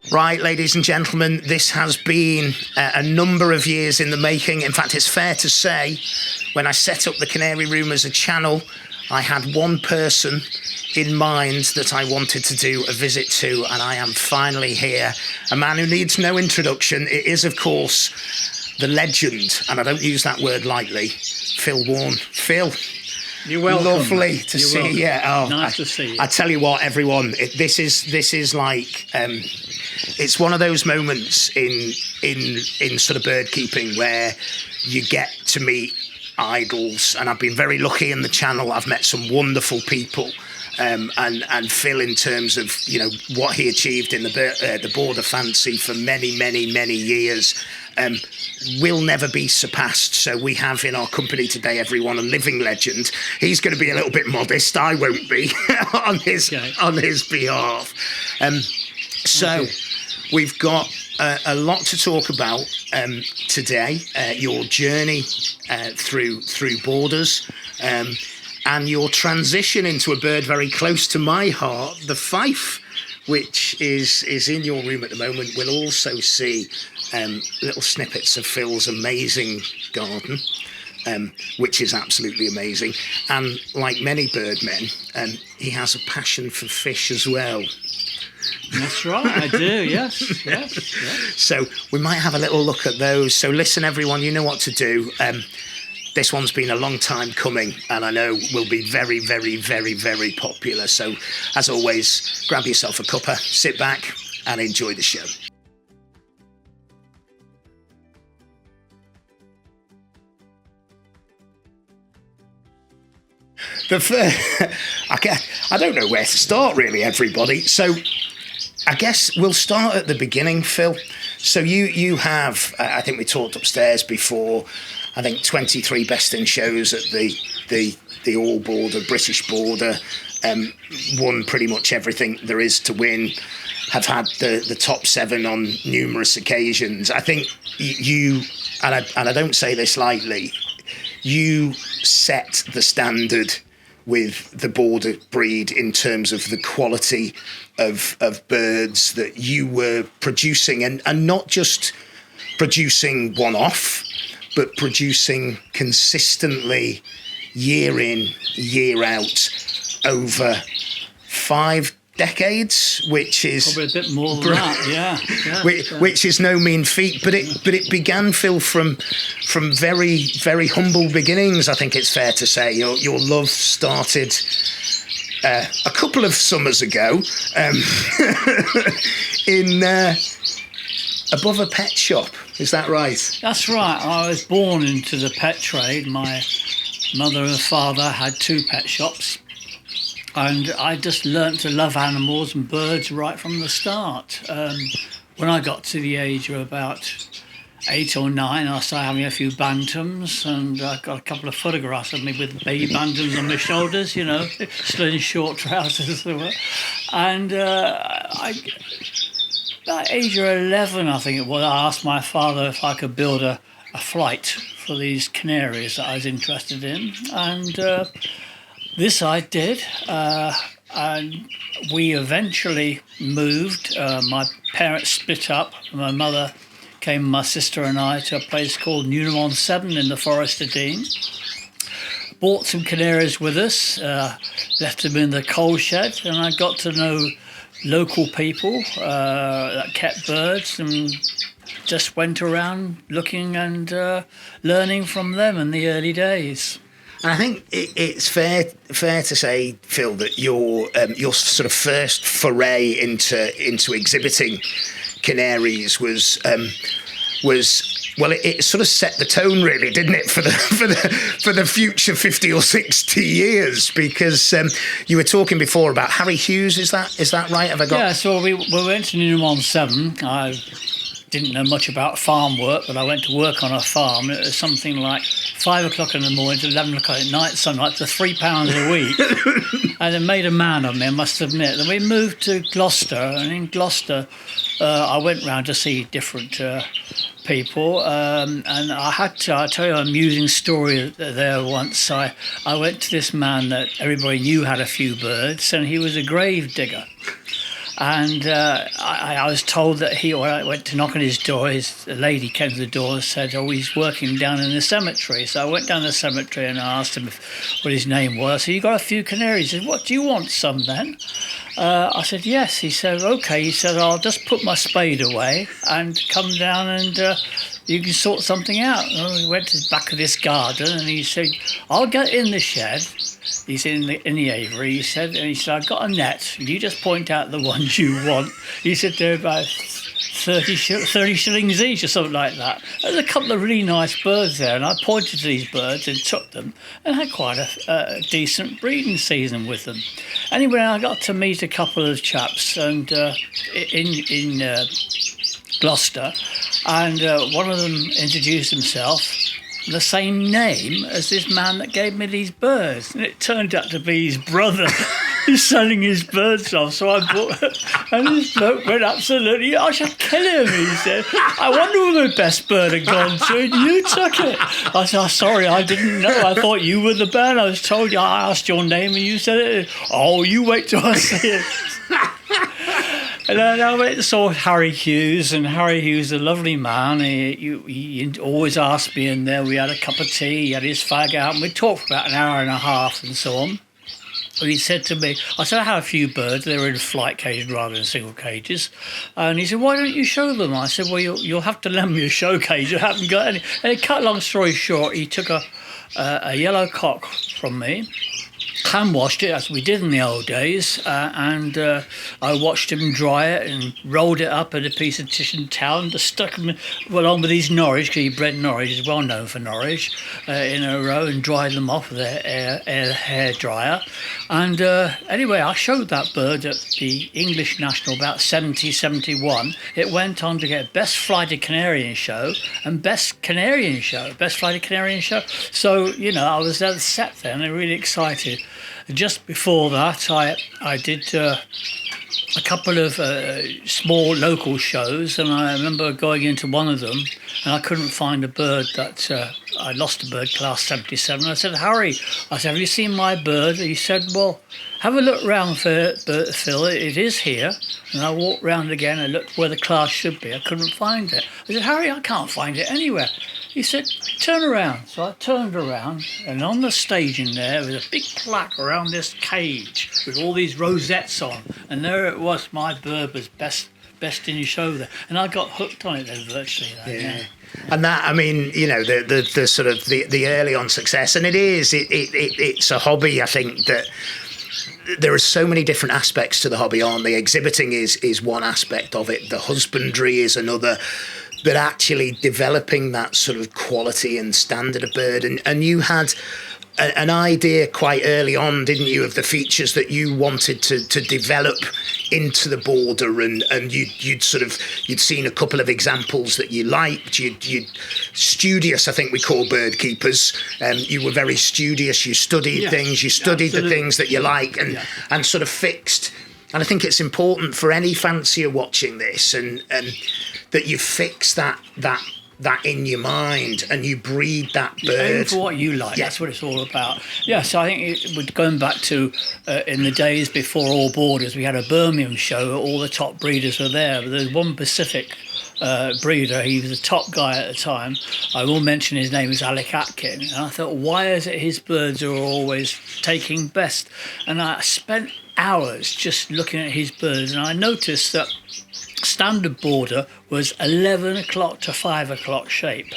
Right, ladies and gentlemen, this has been a number of years in the making. In fact, it's fair to say, when I set up the Canary Room as a channel, I had one person in mind that I wanted to do a visit to, and I am finally here. A man who needs no introduction. It is, of course, the legend, and I don't use that word lightly, Phil Warne. Phil. You're welcome. Lovely to see you. Yeah, nice to see you. I tell you what, everyone, this is like it's one of those moments in sort of bird keeping where you get to meet idols, and I've been very lucky in the channel. I've met some wonderful people. And Phil, in terms of what he achieved in the Border Fancy for many years, will never be surpassed. So we have in our company today, everyone, a living legend. He's going to be a little bit modest. I won't be on his behalf. So we've got a lot to talk about today. Your journey through borders. And your transition into a bird very close to my heart, the Fife, which is in your room at the moment. We'll also see little snippets of Phil's amazing garden, which is absolutely amazing. And like many birdmen, he has a passion for fish as well. That's right, I do, yes. So we might have a little look at those. So listen, everyone, you know what to do. This one's been a long time coming, and I know will be very popular. So, as always, grab yourself a cuppa, sit back, and enjoy the show. I don't know where to start, really, everybody. So, I guess we'll start at the beginning, Phil. So you have, I think we talked upstairs before, I think 23 best in shows at the all border, British border, won pretty much everything there is to win, have had the top 7 on numerous occasions. I think you, and I don't say this lightly, you set the standard with the border breed in terms of the quality of birds that you were producing, and not just producing one-off, but producing consistently year in, year out over 5 decades, which is probably a bit more than that, yeah. Which is no mean feat, but it began, Phil, from very humble beginnings. I think it's fair to say your love started a couple of summers ago in above a pet shop. Is that right? That's right. I was born into the pet trade. My mother and father had 2 pet shops, and I just learnt to love animals and birds right from the start. When I got to the age of about 8 or 9, I started having a few bantams, and I got a couple of photographs of me with baby bantams on my shoulders, still in short trousers. And at age of 11, I think it was, I asked my father if I could build a flight for these canaries that I was interested in. And this I did. And we eventually moved. My parents split up. My mother came, my sister and I, to a place called Newnham-on-Severn in the Forest of Dean. Bought some canaries with us, left them in the coal shed, and I got to know local people that kept birds, and just went around looking and learning from them in the early days. And I think it's fair to say, Phil, that your sort of first foray into exhibiting canaries was well, it sort of set the tone, really, didn't it, for the future 50 or 60 years? Because you were talking before about Harry Hughes. Is that right? Have I got? Yeah. So we went to Newnham-on-Severn. I didn't know much about farm work, but I went to work on a farm. It was something like 5 o'clock in the morning to 11 o'clock at night, something like to £3 a week. And it made a man of me, I must admit. Then we moved to Gloucester, and in Gloucester, I went round to see different people, and I'll tell you an amusing story there once. I went to this man that everybody knew had a few birds, and he was a grave digger. And I was told that when I went to knock on his door, a lady came to the door and said, oh, he's working down in the cemetery. So I went down the cemetery and I asked him what his name was. I said, you got a few canaries. He said, what, do you want some then? I said, yes. He said, okay. He said, I'll just put my spade away and come down and you can sort something out. And we went to the back of this garden and he said, I'll get in the shed. He's in the aviary, he said, and he said, I've got a net. You just point out the ones you want. He said they're about 30 shillings each or something like that. There's a couple of really nice birds there, and I pointed to these birds and took them and had quite a decent breeding season with them. Anyway, I got to meet a couple of chaps and in Gloucester, and one of them introduced himself the same name as this man that gave me these birds, and it turned out to be his brother who's selling his birds off. So I bought, and this bloke went absolutely, I should kill him, he said. I wonder where the best bird had gone to, and you took it. I said, oh, sorry, I didn't know. I thought you were the man. I was told you, I asked your name and you said it. Oh, you wait till I see it. And then I went and saw Harry Hughes, and Harry Hughes, a lovely man. He always asked me in there. We had a cup of tea, he had his fag out, and we talked for about an hour and a half and so on. And he said to me, I said, I had a few birds. They were in flight cages rather than single cages. And he said, why don't you show them? I said, well, you'll have to lend me a show cage. I haven't got any. And cut a long story short, he took a yellow cock from me, hand washed it as we did in the old days, and I watched him dry it and rolled it up in a piece of tissue towel and just stuck him along with his Norwich, because he bred Norwich, he's well known for Norwich, in a row, and dried them off with a hair dryer. And anyway, I showed that bird at the English National about 71. It went on to get Best Flighted Canarian Show and Best Flighted Canarian Show. So, you know, I was at the set then and really excited. Just before that, I did a couple of small local shows, and I remember going into one of them, and I couldn't find a bird that I lost a bird, class 77. I said, Harry, I said, have you seen my bird? He said, well, have a look round for it, Phil. It is here. And I walked round again and looked where the class should be. I couldn't find it. I said, Harry, I can't find it anywhere. He said, turn around. So I turned around, and on the staging there was a big plaque around this cage with all these rosettes on. And there it was, my bird was best in your show there. And I got hooked on it then virtually. Yeah. And that, I mean, you know, the sort of the early on success, and it's a hobby, I think, that there are so many different aspects to the hobby, aren't they? Exhibiting is one aspect of it. The husbandry is another. But actually developing that sort of quality and standard of bird. And you had an idea quite early on, didn't you, of the features that you wanted to develop into the border, and you'd seen a couple of examples that you liked. You'd studious, I think we call bird keepers. You were very studious. You studied things. You studied the things that you like and sort of fixed. And I think it's important for any fancier watching this and that you fix that in your mind and you breed that bird. You aim for what you like. Yeah. That's what it's all about. Yeah, so I think going back to in the days before all borders, we had a Birmingham show. All the top breeders were there. But there's one Pacific breeder. He was the top guy at the time. I will mention his name is Alec Atkin. And I thought, why is it his birds are always taking best? And I spent hours just looking at his birds, and I noticed that standard border was 11 o'clock to 5 o'clock shape.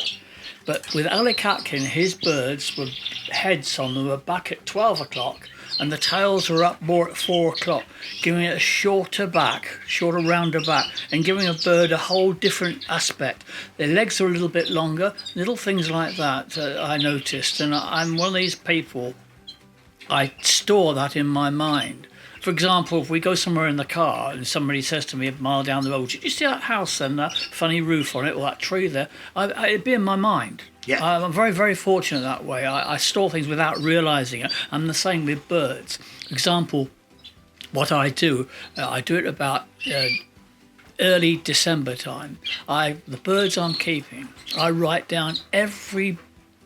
But with Alec Atkin, his birds were heads on them were back at 12 o'clock, and the tails were up more at 4 o'clock, giving it a shorter rounder back, and giving a bird a whole different aspect. Their legs are a little bit longer, little things like that I noticed. And I'm one of these people, I store that in my mind. For example, if we go somewhere in the car and somebody says to me a mile down the road, did you see that house and that funny roof on it or that tree there? It'd be in my mind. Yeah. I'm very, very fortunate that way. I store things without realising it. I'm the same with birds. For example, what I do it about early December time. The birds I'm keeping, I write down every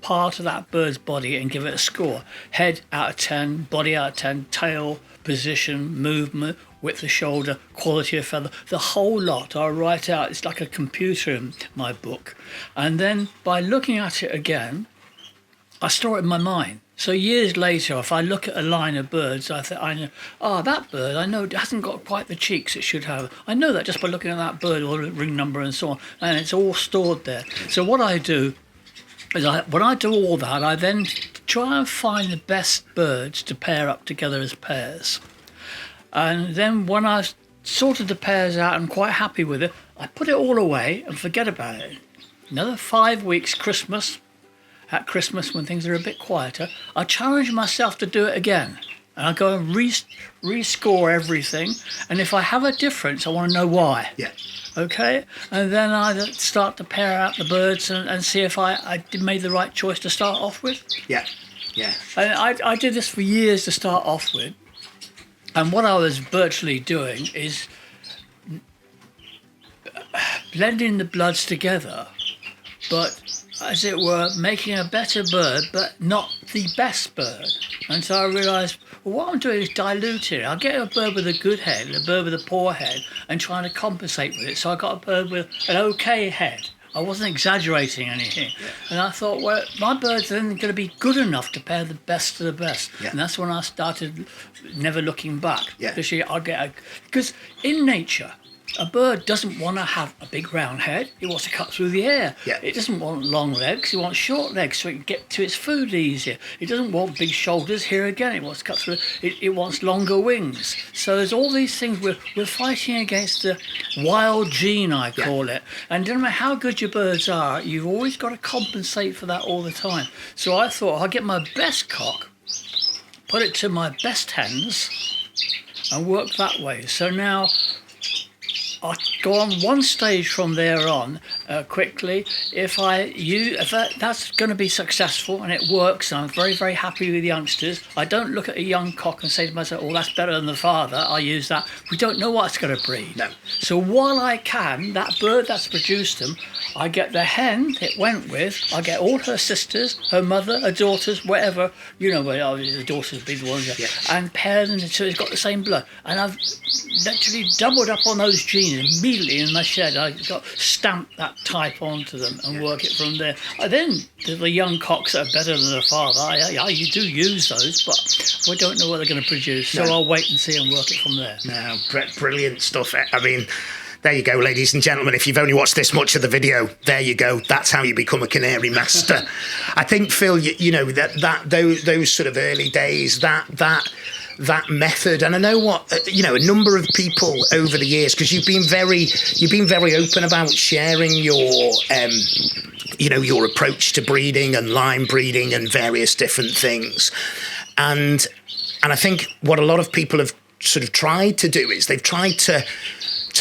part of that bird's body and give it a score. Head out of 10, body out of 10, tail, position, movement, width of shoulder, quality of feather, the whole lot. I write out, it's like a computer in my book. And then by looking at it again, I store it in my mind. So years later, if I look at a line of birds, I know, that bird, I know it hasn't got quite the cheeks it should have. I know that just by looking at that bird or the ring number and so on, and it's all stored there. So what I do is when I do all that, I then try and find the best birds to pair up together as pairs. And then when I've sorted the pairs out and quite happy with it, I put it all away and forget about it. Another 5 weeks, Christmas. At Christmas, when things are a bit quieter, I challenge myself to do it again. And I go and rescore everything. And if I have a difference, I want to know why. Yeah. Okay? And then I start to pair out the birds and see if I made the right choice to start off with. Yeah. Yeah. And I did this for years to start off with. And what I was virtually doing is blending the bloods together, but as it were, making a better bird, but not the best bird. And so I realised, well, what I'm doing is diluting. I'll get a bird with a good head, a bird with a poor head, and trying to compensate with it. So I got a bird with an okay head. I wasn't exaggerating anything. Yeah. And I thought, well, my bird's then going to be good enough to pair the best to the best. Yeah. And that's when I started never looking back. Yeah. Because in nature, a bird doesn't want to have a big round head. It wants to cut through the air. Yeah. It doesn't want long legs. It wants short legs so it can get to its food easier. It doesn't want big shoulders. Here again, it wants to cut through. It wants longer wings. So there's all these things. We're fighting against the wild gene, I call it. And no matter how good your birds are, you've always got to compensate for that all the time. So I thought I'll get my best cock, put it to my best hens, and work that way. So now I'll go on one stage from there on quickly. If that's going to be successful and it works, I'm very, very happy with the youngsters. I don't look at a young cock and say to myself, oh, that's better than the father. I use that. We don't know what it's going to breed. No. So while I can, that bird that's produced them, I get the hen it went with, I get all her sisters, her mother, her daughters, whatever, the daughters would be the ones, and pair them so it's got the same blood. And I've literally doubled up on those genes immediately in my shed. I got stamped that type onto them and work it from there. Then the young cocks that are better than their father, you do use those, but we don't know what they're going to produce. So I'll wait and see and work it from there. No, brilliant stuff. I mean, there you go, ladies and gentlemen. If you've only watched this much of the video, there you go. That's how you become a canary master. I think, Phil, those sort of early days, that method, and I know a number of people over the years, because you've been very open about sharing your your approach to breeding and line breeding and various different things, and I think what a lot of people have sort of tried to do is they've tried to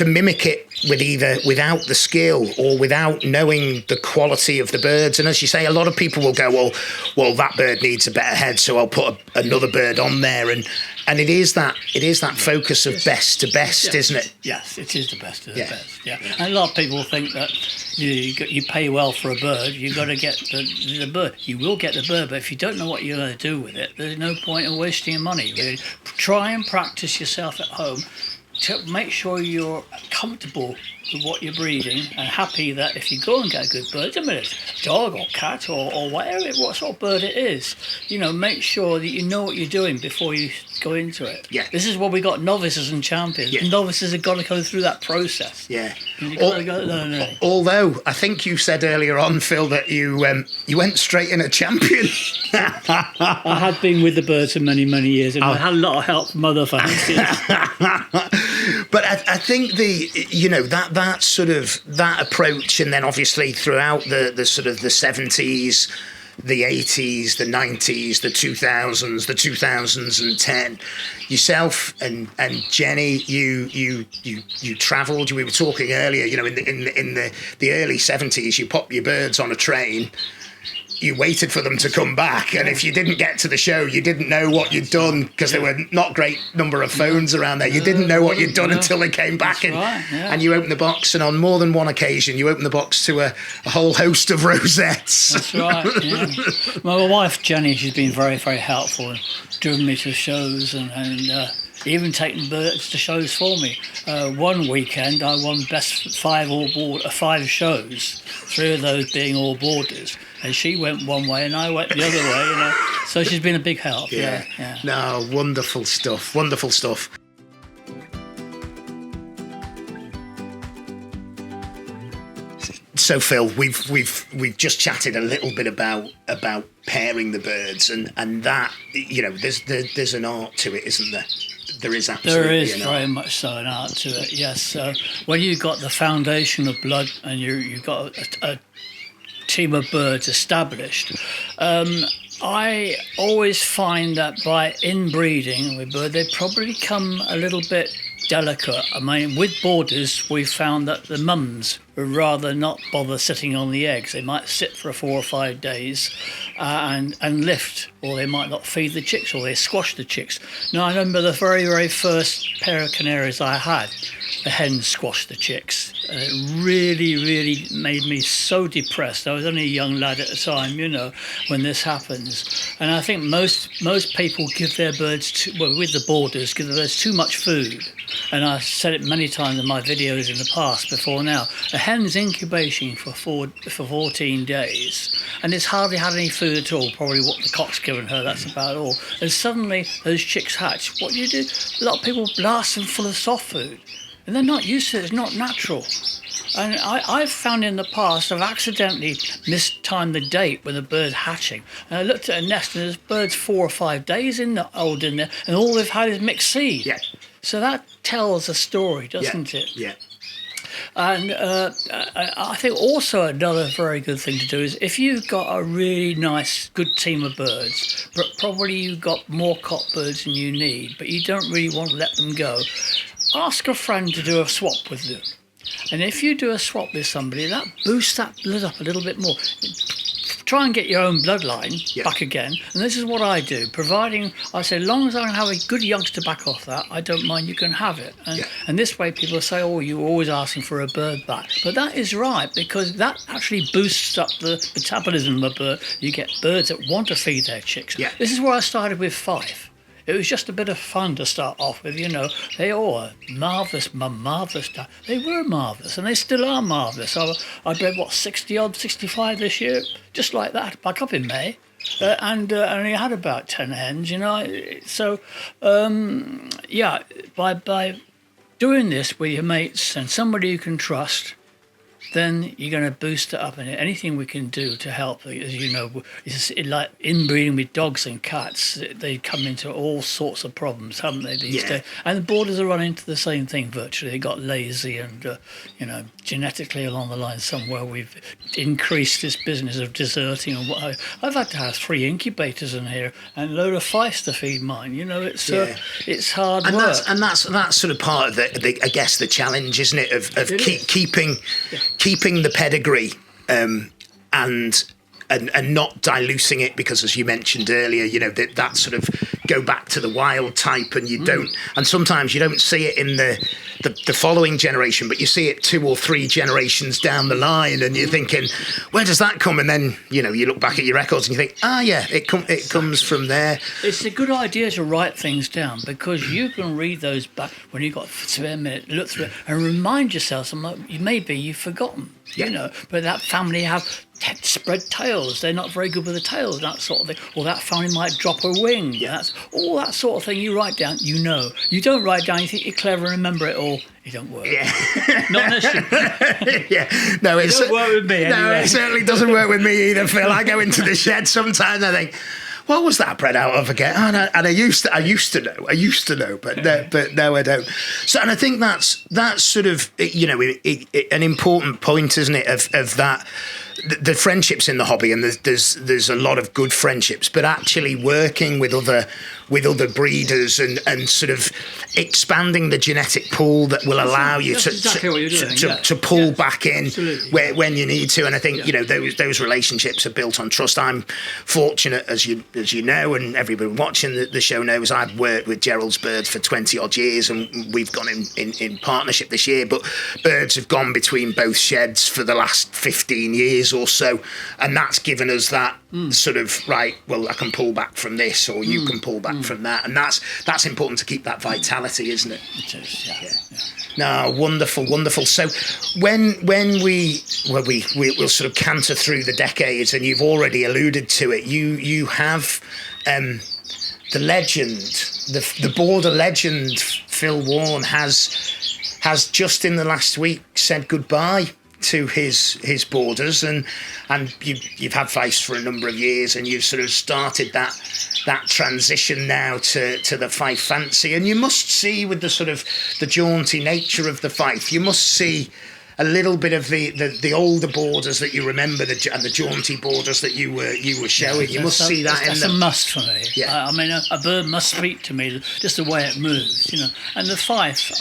mimic it with either without the skill or without knowing the quality of the birds. And as you say, a lot of people will go, well, that bird needs a better head, so I'll put another bird on there. And it is that focus of best to best, isn't it? Yes, it is the best of the best. Yeah, and a lot of people think that you pay well for a bird, you've got to get the bird. You will get the bird, but if you don't know what you're going to do with it, there's no point in wasting your money. Really. Try and practice yourself at home to make sure you're comfortable with what you're breeding and happy that if you go and get a good bird, whether it's a dog or cat or whatever, what sort of bird it is, make sure that you know what you're doing before you go into it. Yeah. This is where we got novices and champions. Yeah. Novices have got to go through that process. Yeah. No. Although I think you said earlier on, Phil, that you went straight in a champion. I had been with the birds for many, many years, and I had a lot of help from other fancies. But I think that sort of that approach, and then obviously throughout the sort of the 70s, the 80s, the 90s, the 2000s, the 2010, yourself and Jenny, you travelled. We were talking earlier, in the early 70s, you pop your birds on a train. You waited for them to come back, and if you didn't get to the show, you didn't know what you'd done, because there were not great number of phones around there. You didn't know what you'd done until they came back, and you opened the box, and on more than one occasion, you opened the box to a whole host of rosettes. That's right. Yeah. My wife Jenny, she's been very, very helpful and driven me to shows, and even taken birds to shows for me. One weekend I won best five shows, 3 of those being all boarders. And she went one way and I went the other way, you know. So she's been a big help. Yeah. No, wonderful stuff. Wonderful stuff. So Phil, we've just chatted a little bit about pairing the birds, and that, you know, there's an art to it, isn't there? There is absolutely. There is very much so an art to it. Yes. So when you've got the foundation of blood and you've got a team of birds established, I always find that by inbreeding with birds, they probably come a little bit delicate. I mean, with boarders, we found that the mums would rather not bother sitting on the eggs. They might sit for 4 or 5 days and lift, or they might not feed the chicks, or they squash the chicks. Now, I remember the very, very first pair of canaries I had, the hens squashed the chicks. And it really, really made me so depressed. I was only a young lad at the time, you know, when this happens. And I think most people give their birds, with the boarders, give their birds too much food. And I've said it many times in my videos in the past before now. A hen's incubation for 14 days, and it's hardly had any food at all, probably what the cock's given her, that's about all. And suddenly those chicks hatch. What do you do? A lot of people blast them full of soft food. And they're not used to it, it's not natural. And I've found in the past I've accidentally mistimed the date when the bird's hatching. And I looked at a nest and there's birds 4 or 5 days old in there, and all they've had is mixed seed. Yeah. So that tells a story, doesn't it? Yeah. And I think also another very good thing to do is if you've got a really nice, good team of birds, but probably you've got more cock birds than you need, but you don't really want to let them go, ask a friend to do a swap with them. And if you do a swap with somebody, that boosts that blood up a little bit more. Try and get your own bloodline back again. And this is what I do, providing, I say, as long as I can have a good youngster back off that, I don't mind, you can have it. And this way people say, oh, you're always asking for a bird back. But that is right, because that actually boosts up the metabolism of a bird. You get birds that want to feed their chicks. Yeah. This is where I started with Fife. It was just a bit of fun to start off with, you know. They all were marvellous, marvellous. They were marvellous, and they still are marvellous. I bred, 60-odd, 65 this year, just like that, back up in May. And only had about 10 hens, you know. So, by doing this with your mates and somebody you can trust, then you're going to boost it up. And anything we can do to help, as you know, is like inbreeding with dogs and cats. They come into all sorts of problems, haven't they, these days? And the boarders are running into the same thing virtually. They got lazy and, you know, genetically along the line somewhere we've increased this business of deserting. And what I've had to have 3 incubators in here and a load of Fifes to feed mine. You know, it's hard work. That's sort of part of the I guess the challenge, isn't it, of keeping the pedigree and not diluting it, because as you mentioned earlier, you know, that sort of go back to the wild type, and you don't, and sometimes you don't see it in the following generation, but you see it 2 or 3 generations down the line, and you're thinking, where does that come? And then, you know, you look back at your records and you think, it comes from there. It's a good idea to write things down, because you can read those back when you've got a spare minute, look through it and remind yourself, maybe you've forgotten, you know, but that family have spread tails, they're not very good with the tails, that sort of thing, or that family might drop a wing. That's all that sort of thing you write down, you know. You don't write down, you think you're clever and remember it all, it don't work. Not unless you no, it doesn't work with me anyway. No, it certainly doesn't work with me either, Phil. I go into the shed sometimes and I think, what was that bred out of again? And I used to know, but no, I don't. So, and I think that's sort of, you know, an important point, isn't it, of that, the friendships in the hobby, and there's a lot of good friendships, but actually working with other breeders and sort of expanding the genetic pool that will allow you to pull back in when you need to. And I think, you know, those relationships are built on trust. I'm fortunate, as you know, and everybody watching the show knows, I've worked with Gerald's birds for 20 odd years, and we've gone in partnership this year, but birds have gone between both sheds for the last 15 years years or so, and that's given us that sort of, right, well, I can pull back from this, or you can pull back from that, and that's important to keep that vitality, isn't it? It is, yeah. No, wonderful. So when we'll sort of canter through the decades, and you've already alluded to it, you have the legend, the border legend, Phil Warne has just in the last week said goodbye to his borders, and you've had Fife for a number of years, and you've sort of started that transition now to the Fife Fancy, and you must see, with the sort of the jaunty nature of the Fife, you must see a little bit of the older borders that you remember, and the jaunty borders that you were showing. You must see that in them. That's a must for me. Yeah. I mean, a bird must speak to me, just the way it moves, you know. And the Fife,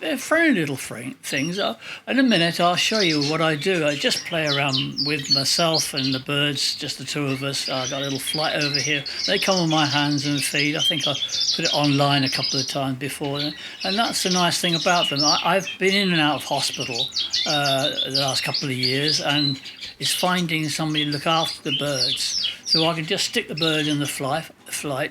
they're friendly little things. In a minute, I'll show you what I do. I just play around with myself and the birds, just the two of us. I've got a little flight over here. They come on my hands and feed. I think I put it online a couple of times before. And that's the nice thing about them. I've been in and out of hospital the last couple of years, and it's finding somebody to look after the birds. So I can just stick the bird in the flight.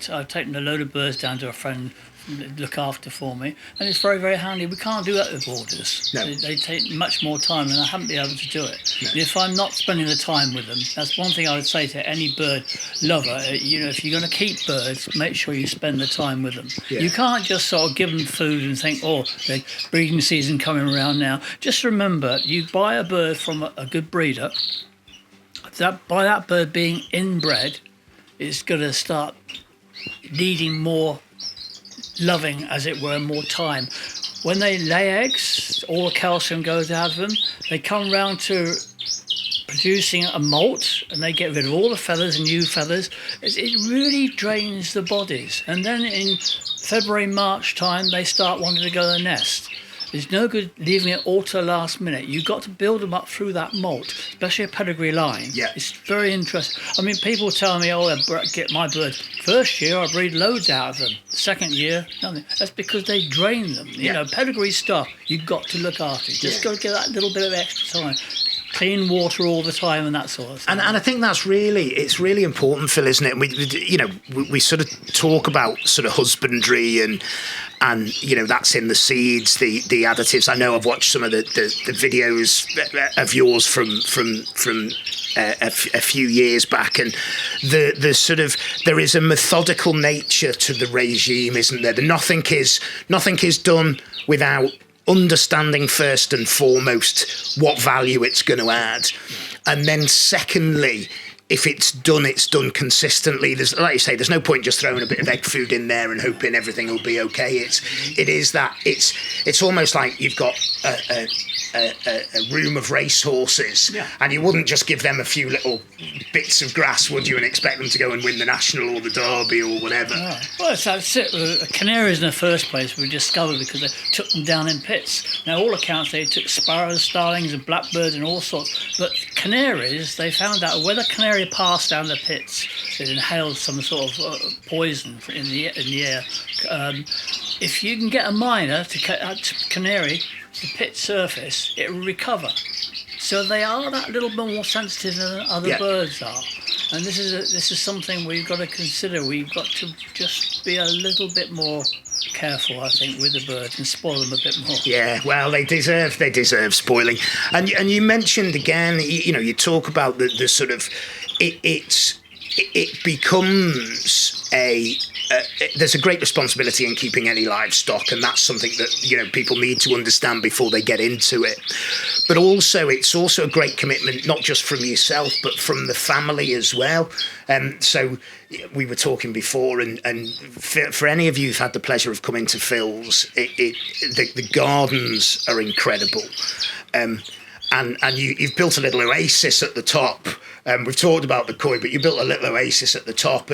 I've taken a load of birds down to a friend to look after for me, and it's very, very handy. We can't do that with borders. No. They take much more time, and I haven't been able to do it. No. And if I'm not spending the time with them, that's one thing I would say to any bird lover. You know, if you're going to keep birds, make sure you spend the time with them. Yeah. You can't just sort of give them food and think, oh, the breeding season coming around now. Just remember, you buy a bird from a good breeder, by that bird being inbred, it's going to start needing more loving, as it were, more time. When they lay eggs, all the calcium goes out of them. They come round to producing a molt, and they get rid of all the feathers and new feathers. It really drains the bodies. And then in February, March time, they start wanting to go to the nest. It's no good leaving it all to the last minute. You've got to build them up through that molt, especially a pedigree line. Yeah. It's very interesting. I mean, people tell me, oh, I get my birds. First year, I breed loads out of them. Second year, nothing. That's because they drain them. You know, pedigree stuff, you've got to look after. Just got to get that little bit of extra time. Clean water all the time and that sort of thing. And I think it's really important, Phil, isn't it? We sort of talk about sort of husbandry and you know, that's in the seeds, the additives. I know I've watched some of the videos of yours from a few years back, and the sort of, there is a methodical nature to the regime, isn't there? Nothing is done without understanding first and foremost what value it's going to add, and then secondly, if it's done consistently. There's, like you say, there's no point just throwing a bit of egg food in there and hoping everything will be okay. It's almost like you've got a room of racehorses, and you wouldn't just give them a few little bits of grass, would you, and expect them to go and win the national or the derby or whatever. Well, that's it. Canaries in the first place were discovered because they took them down in pits. Now, all accounts, they took sparrows, starlings and blackbirds and all sorts, but canaries, they found out whether canary passed down the pits, it inhaled some sort of poison in the air. If you can get a miner to canary, the pit surface, it will recover. So they are that little bit more sensitive than other birds are. And this is something we've got to consider. We've got to just be a little bit more careful, I think, with the birds and spoil them a bit more. Yeah, well, they deserve spoiling. And you mentioned again, you talk about the sort of it becomes there's a great responsibility in keeping any livestock, and that's something that people need to understand before they get into it. But also, it's also a great commitment, not just from yourself, but from the family as well. So we were talking before, and for any of you who've had the pleasure of coming to Phil's, the gardens are incredible. And you've built a little oasis at the top. We've talked about the koi, but you built a little oasis at the top,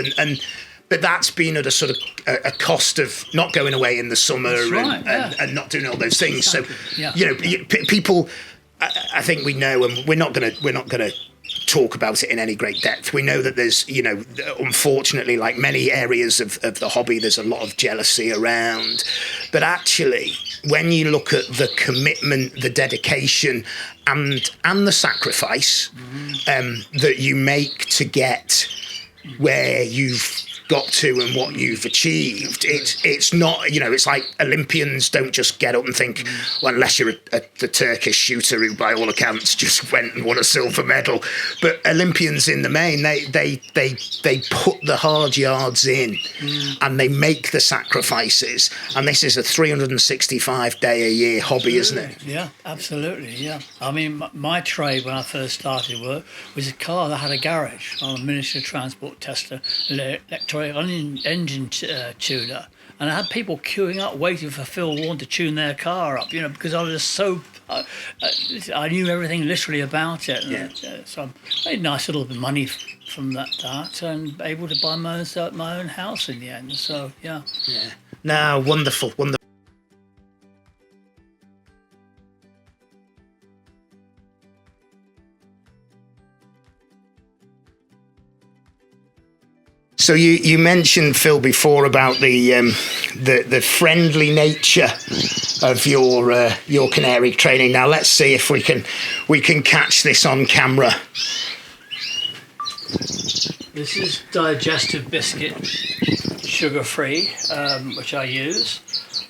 but that's been at a sort of a cost of not going away in the summer and not doing all those things. Exactly. So people, I think we know, and we're not going to talk about it in any great depth. We know that there's, unfortunately, like many areas of the hobby, there's a lot of jealousy around, but actually, when you look at the commitment, the dedication, and the sacrifice that you make to get where you've got to and what you've achieved, it's not, you know, it's like Olympians don't just get up and think, well, unless you're the Turkish shooter who by all accounts just went and won a silver medal. But Olympians in the main, they put the hard yards in and they make the sacrifices, and this is a 365 day a year hobby, isn't it? Yeah, absolutely. Yeah, I mean, my trade when I first started work was a car that had a garage. I'm a Ministry of Transport tester, engine tuner, and I had people queuing up waiting for Phil Warne to tune their car up, you know, because I was just so I knew everything literally about it. Yeah. So I made nice little bit of money from that and able to buy my own house in the end. So yeah. No, wonderful. So you mentioned, Phil, before about the friendly nature of your canary training. Now let's see if we can catch this on camera. This is digestive biscuit, sugar-free, which I use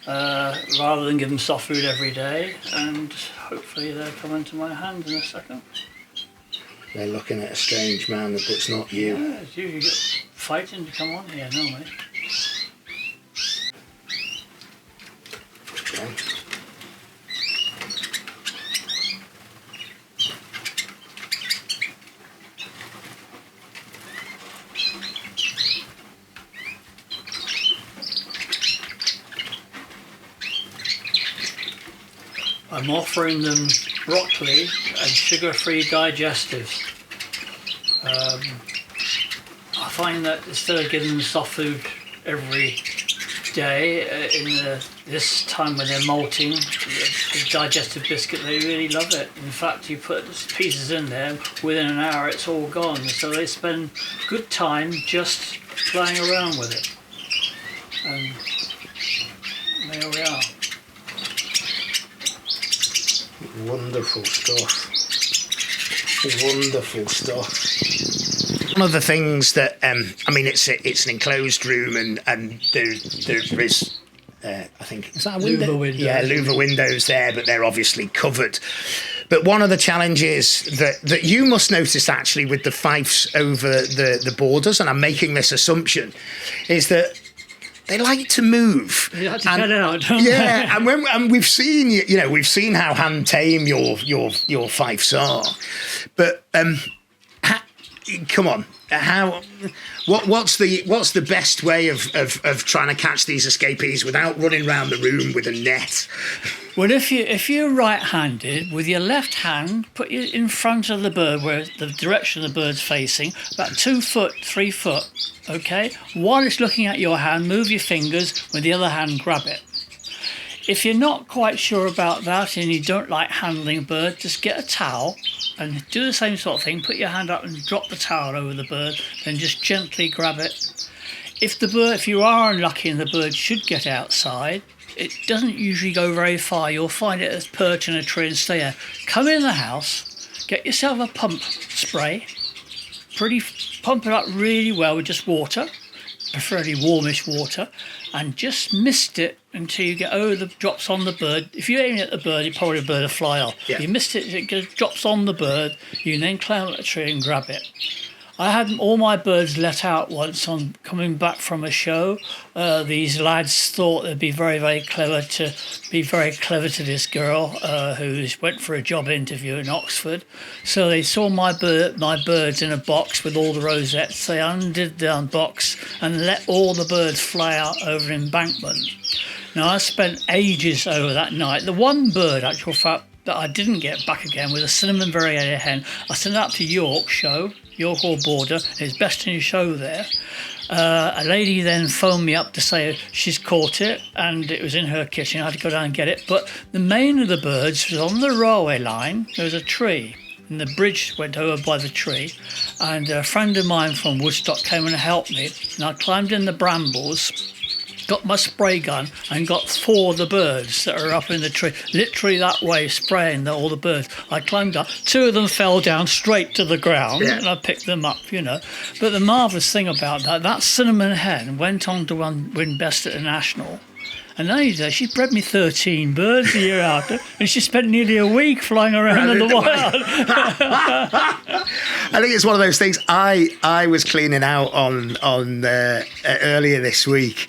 rather than give them soft food every day, and hopefully they'll come into my hand in a second. They're looking at a strange man that's not you. Yeah, it's you. You get fighting to come on here, normally. Okay. I'm offering them broccoli and sugar-free digestives. I find that instead of giving them soft food every day, in this time when they're molting, the digestive biscuit, they really love it. In fact, you put pieces in there, within an hour it's all gone. So they spend good time just playing around with it. And there we are. Wonderful stuff. Wonderful stuff. One of the things that I mean, it's an enclosed room, and there is I think, is that a window? Louver windows. Yeah, louver windows there, but they're obviously covered. But one of the challenges that you must notice actually with the Fifes over the borders, and I'm making this assumption, is that they like to move. They like to cut out, don't yeah, they? and we've seen how hand tame your Fifes are, but come on, what's the best way of trying to catch these escapees without running around the room with a net? Well, if you're right-handed, with your left hand, put it in front of the bird where the direction the bird's facing, about 2 foot, 3 foot, okay? While it's looking at your hand, move your fingers, with the other hand grab it. If you're not quite sure about that and you don't like handling a bird, just get a towel and do the same sort of thing. Put your hand up and drop the towel over the bird, then just gently grab it. If you are unlucky and the bird should get outside, it doesn't usually go very far. You'll find it as perch in a tree and stay there. Come in the house, get yourself a pump spray, pump it up really well with just water, preferably warmish water, and just mist it until you get over the drops on the bird. If you aim at the bird, you're probably a bird will fly off. Yeah. You mist it, it drops on the bird, you can then climb up the tree and grab it. I had all my birds let out once on coming back from a show. These lads thought they'd be very, very clever to this girl who went for a job interview in Oxford. So they saw my birds in a box with all the rosettes. They undid the box and let all the birds fly out over an embankment. Now, I spent ages over that night. The one bird, actual fact, that I didn't get back again was a cinnamon variegated hen. I sent it up to York Border. It's best in show there. A lady then phoned me up to say she's caught it and it was in her kitchen. I had to go down and get it. But the main of the birds was on the railway line. There was a tree and the bridge went over by the tree. And a friend of mine from Woodstock came and helped me. And I climbed in the brambles got my spray gun and got 4 of the birds that are up in the tree, literally that way, spraying all the birds. I climbed up. 2 of them fell down straight to the ground, and I picked them up, But the marvellous thing about that cinnamon hen went on to win Best at the National. And then she bred me 13 birds a year after, and she spent nearly a week flying around in the wild. I think it's one of those things. I was cleaning out on earlier this week,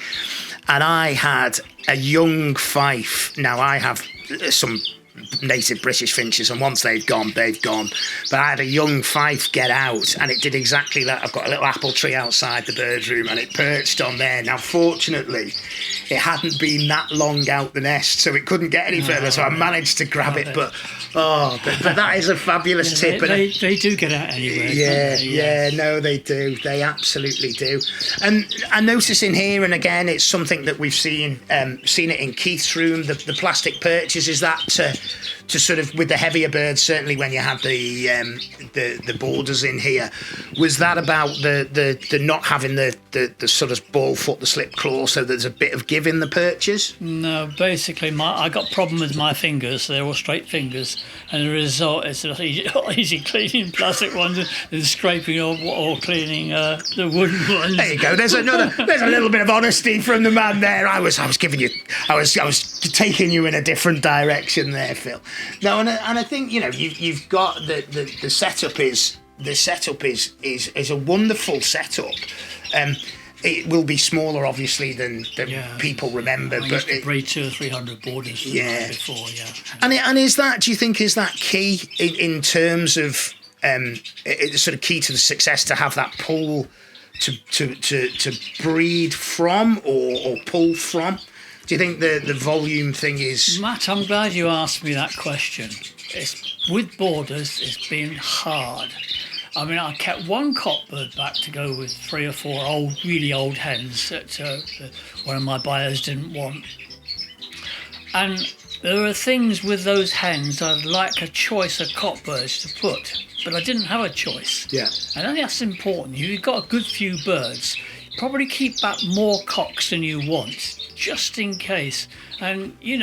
and I had a young Fife. Now I have some native British finches, and once they've gone. But I had a young Fife get out, and it did exactly that. I've got a little apple tree outside the bird room, and it perched on there. Now, fortunately, it hadn't been that long out the nest, so it couldn't get any further. So I managed to grab it. But that is a fabulous tip. They do get out anyway. Yeah, no, they do. They absolutely do. And I notice in here, and again, it's something that we've seen it in Keith's room. The plastic perches, is that to sort of, with the heavier birds, certainly when you had the borders in here, was that about the not having the sort of ball foot, the slip claw, so there's a bit of give in the perches? No, basically I got a problem with my fingers, so they're all straight fingers, and the result is easy cleaning plastic ones and scraping or cleaning the wooden ones. There you go. There's a little bit of honesty from the man there. I was taking you in a different direction there, Phil. No, and I think you've got the setup is a wonderful setup. It will be smaller, obviously, than people remember. I used to breed 200 or 300 borders before. And is that? Do you think is that key in terms of it's sort of key to the success to have that pool to breed from or pull from? Do you think the volume thing is... Matt, I'm glad you asked me that question. With borders, it's been hard. I mean, I kept 1 cockbird back to go with 3 or 4 really old hens that one of my buyers didn't want. And there are things with those hens I'd like a choice of cockbirds to put, but I didn't have a choice. Yeah. And I think that's important. If you've got a good few birds, probably keep back more cocks than you want, just in case. And you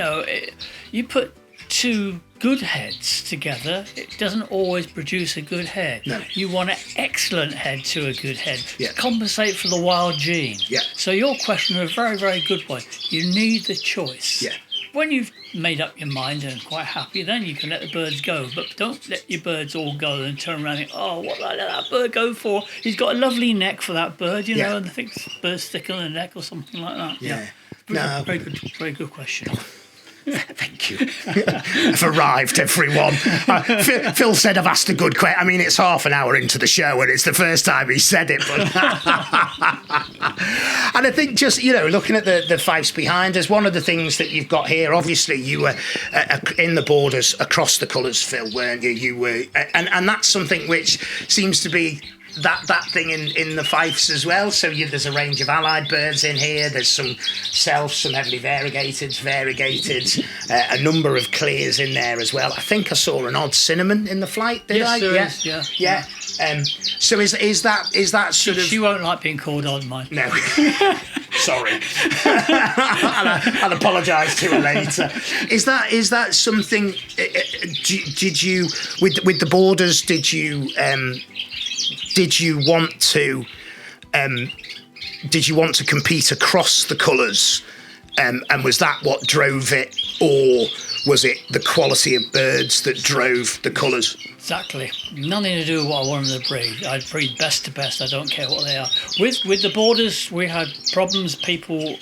put 2 good heads together, it doesn't always produce a good head. No. You want an excellent head to a good head to compensate for the wild gene. Yeah. So your question is a very, very good one. You need the choice. Yeah. When you've made up your mind and quite happy, then you can let the birds go. But don't let your birds all go and turn around and think, what did I let that bird go for? He's got a lovely neck for that bird, and I think the bird's thicker than the neck or something like that. Yeah. Very good question. Thank you. I've arrived, everyone. Phil said I've asked a good question. I mean, it's half an hour into the show, and it's the first time he said it. But and I think just looking at the Fifes behind us, one of the things that you've got here, obviously, you were in the borders across the colours, Phil, weren't you? You were, and that's something which seems to be that thing in the Fifes as well. So there's a range of allied birds in here. There's some self, some heavily variegated, a number of clears in there as well. I think I saw an odd cinnamon in the flight. Did I? Yeah. So is that sort of? She won't like being called odd, mine. No. Sorry. I'll apologise to her later. Is that something? Did you with the borders? Did you want to compete across the colours, and was that what drove it, or was it the quality of birds that drove the colours? Exactly. Nothing to do with what I wanted to breed. I'd breed best to best. I don't care what they are. With the borders, we had problems. People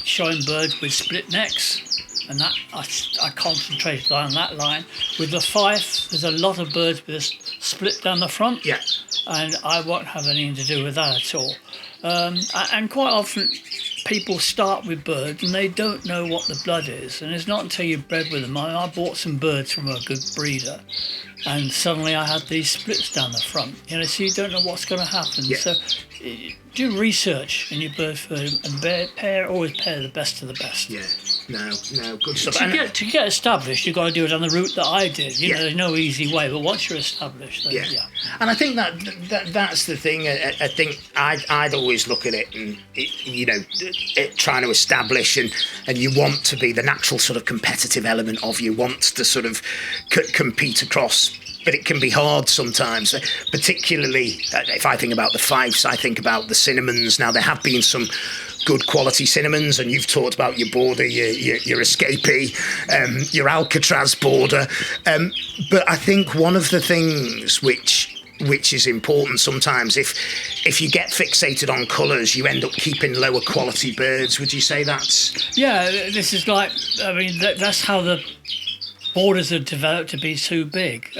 showing birds with split necks, and that I concentrated on that line. With the Fife, there's a lot of birds with a split down the front. Yeah. And I won't have anything to do with that at all. And quite often people start with birds and they don't know what the blood is, and it's not until you've bred with them. I bought some birds from a good breeder, and suddenly I had these splits down the front, so you don't know what's going to happen. Yeah. So do research in your bird food and always pair the best to the best. Yeah, no, good stuff. To get established, you've got to do it on the route that I did. You know, there's no easy way, but once you're established, then, yeah. And I think that's the thing. I think I'd always look at it and, trying to establish and you want to be the natural sort of competitive element of you want to sort of compete across. But it can be hard sometimes, particularly if I think about the Fifes, I think about the cinnamons. Now, there have been some good quality cinnamons, and you've talked about your border, your escapee, your Alcatraz border. But I think one of the things which is important sometimes, if you get fixated on colours, you end up keeping lower quality birds. Would you say that's... Yeah, this is like, I mean, that's how the borders are developed to be too big.